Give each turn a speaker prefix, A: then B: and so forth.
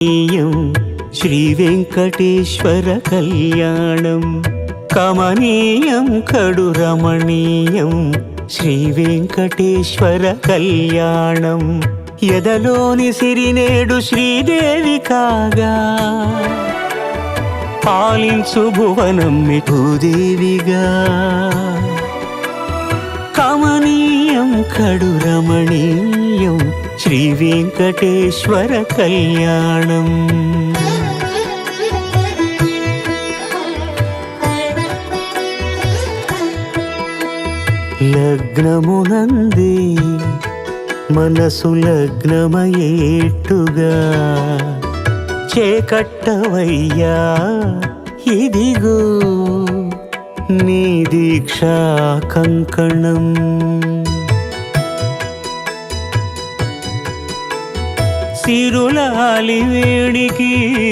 A: శ్రీ వెంకటేశ్వర కళ్యాణం కమనీయం కడు రమణీయం శ్రీ వెంకటేశ్వర కళ్యాణం ఎదలోని సిరినేడు శ్రీదేవి కాగా పాలించు భువనం భూదేవిగా కమనీయం కడు రమణీయం శ్రీ వెంకటేశ్వర కళ్యాణం లగ్నమునందే మనసు లగ్నమయేట్టుగా చేకట్టవయ్యా ఇదిగో నీ దీక్షా కంకణం సిరులాలి వేడికి